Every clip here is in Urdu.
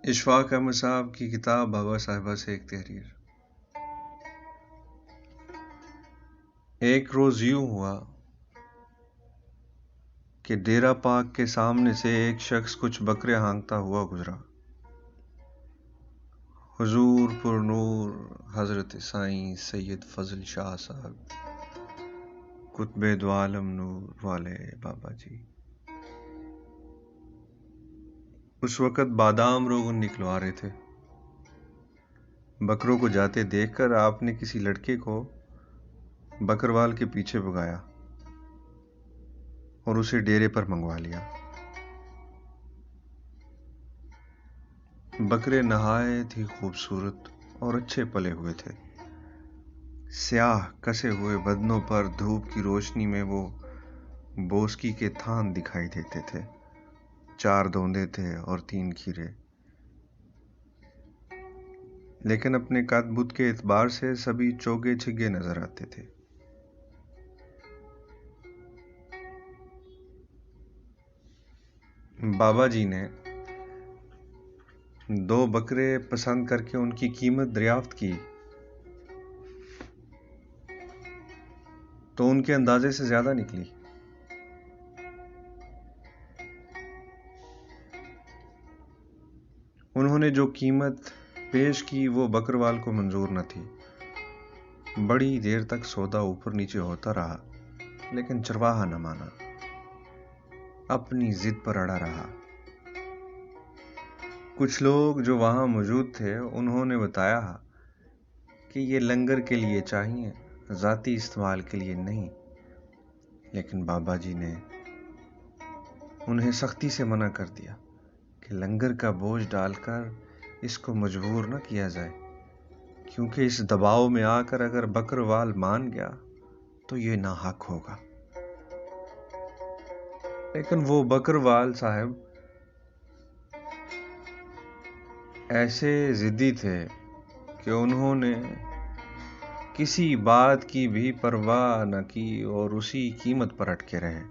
اشفاق احمد صاحب کی کتاب بابا صاحبہ سے ایک تحریر۔ ایک روز یوں ہوا کہ ڈیرہ پاک کے سامنے سے ایک شخص کچھ بکرے ہانکتا ہوا گزرا۔ حضور پر نور حضرت سائیں سید فضل شاہ صاحب قطب دو عالم نور والے بابا جی۔ اس وقت بادام روغن نکلوا رہے تھے۔ بکروں کو جاتے دیکھ کر آپ نے کسی لڑکے کو بکروال کے پیچھے بھگایا اور اسے ڈیرے پر منگوا لیا۔ بکرے نہایت ہی خوبصورت اور اچھے پلے ہوئے تھے۔ سیاہ کسے ہوئے بدنوں پر دھوپ کی روشنی میں وہ بوسکی کے تھان دکھائی دیتے تھے۔ 4 دوندے تھے اور 3 کھیرے، لیکن اپنے قد بد کے اعتبار سے سبھی چوگے چھگے نظر آتے تھے۔ بابا جی نے 2 بکرے پسند کر کے ان کی قیمت دریافت کی تو ان کے اندازے سے زیادہ نکلی۔ انہوں نے جو قیمت پیش کی وہ بکروال کو منظور نہ تھی۔ بڑی دیر تک سودا اوپر نیچے ہوتا رہا، لیکن چرواہا نہ مانا، اپنی ضد پر اڑا رہا۔ کچھ لوگ جو وہاں موجود تھے انہوں نے بتایا کہ یہ لنگر کے لیے چاہیے، ذاتی استعمال کے لیے نہیں، لیکن بابا جی نے انہیں سختی سے منع کر دیا کہ لنگر کا بوجھ ڈال کر اس کو مجبور نہ کیا جائے، کیونکہ اس دباؤ میں آ کر اگر بکروال مان گیا تو یہ ناحق ہوگا۔ لیکن وہ بکروال صاحب ایسے ضدی تھے کہ انہوں نے کسی بات کی بھی پرواہ نہ کی اور اسی قیمت پر اٹکے رہے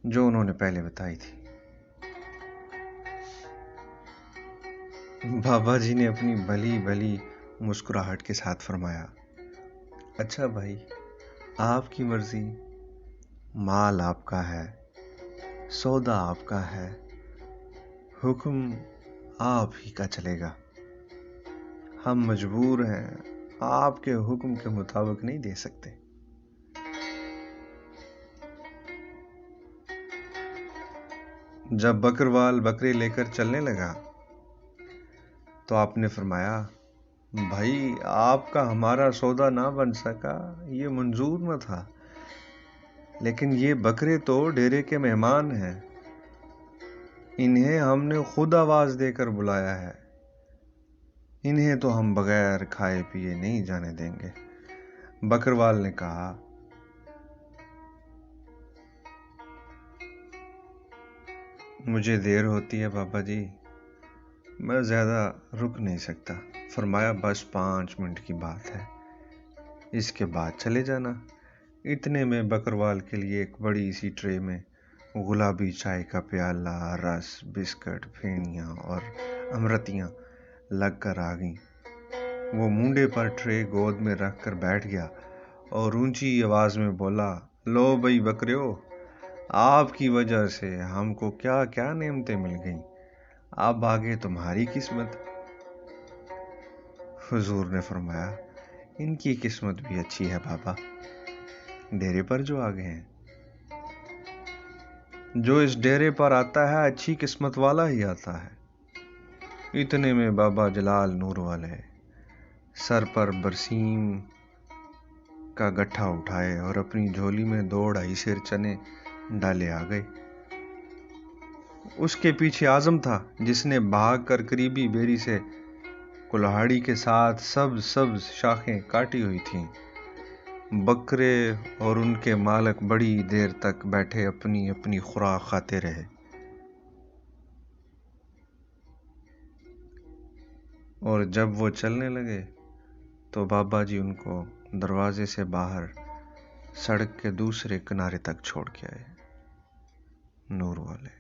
جو انہوں نے پہلے بتائی تھی۔ بابا جی نے اپنی بھلی بھلی مسکراہٹ کے ساتھ فرمایا، اچھا بھائی، آپ کی مرضی، مال آپ کا ہے، سودا آپ کا ہے، حکم آپ ہی کا چلے گا۔ ہم مجبور ہیں، آپ کے حکم کے مطابق نہیں دے سکتے۔ جب بکروال بکرے لے کر چلنے لگا تو آپ نے فرمایا، بھائی آپ کا ہمارا سودا نہ بن سکا، یہ منظور نہ تھا، لیکن یہ بکرے تو ڈیرے کے مہمان ہیں، انہیں ہم نے خود آواز دے کر بلایا ہے، انہیں تو ہم بغیر کھائے پیے نہیں جانے دیں گے۔ بکروال نے کہا، مجھے دیر ہوتی ہے بابا جی، میں زیادہ رک نہیں سکتا۔ فرمایا، بس 5 منٹ کی بات ہے، اس کے بعد چلے جانا۔ اتنے میں بکروال کے لیے ایک بڑی سی ٹرے میں گلابی چائے کا پیالہ، رس، بسکٹ، پھینیاں اور امرتیاں لگ کر آ گئیں۔ وہ مونڈے پر ٹرے گود میں رکھ کر بیٹھ گیا اور اونچی آواز میں بولا، لو بھئی بکریو، آپ کی وجہ سے ہم کو کیا کیا نعمتیں مل گئیں، اب آگے تمہاری قسمت۔ حضور نے فرمایا، ان کی قسمت بھی اچھی ہے بابا، ڈیرے پر جو آگے ہیں۔ جو اس ڈیرے پر آتا ہے اچھی قسمت والا ہی آتا ہے۔ اتنے میں بابا جلال نور والے سر پر برسیم کا گٹھا اٹھائے اور اپنی جھولی میں 2-2.5 سیر چنے ڈالے آ گئے۔ اس کے پیچھے اعظم تھا، جس نے بھاگ کر قریبی بیری سے کلہاڑی کے ساتھ سبز سبز شاخیں کاٹی ہوئی تھیں۔ بکرے اور ان کے مالک بڑی دیر تک بیٹھے اپنی اپنی خوراک کھاتے رہے، اور جب وہ چلنے لگے تو بابا جی ان کو دروازے سے باہر سڑک کے دوسرے کنارے تک چھوڑ کے آئے۔ نور والے۔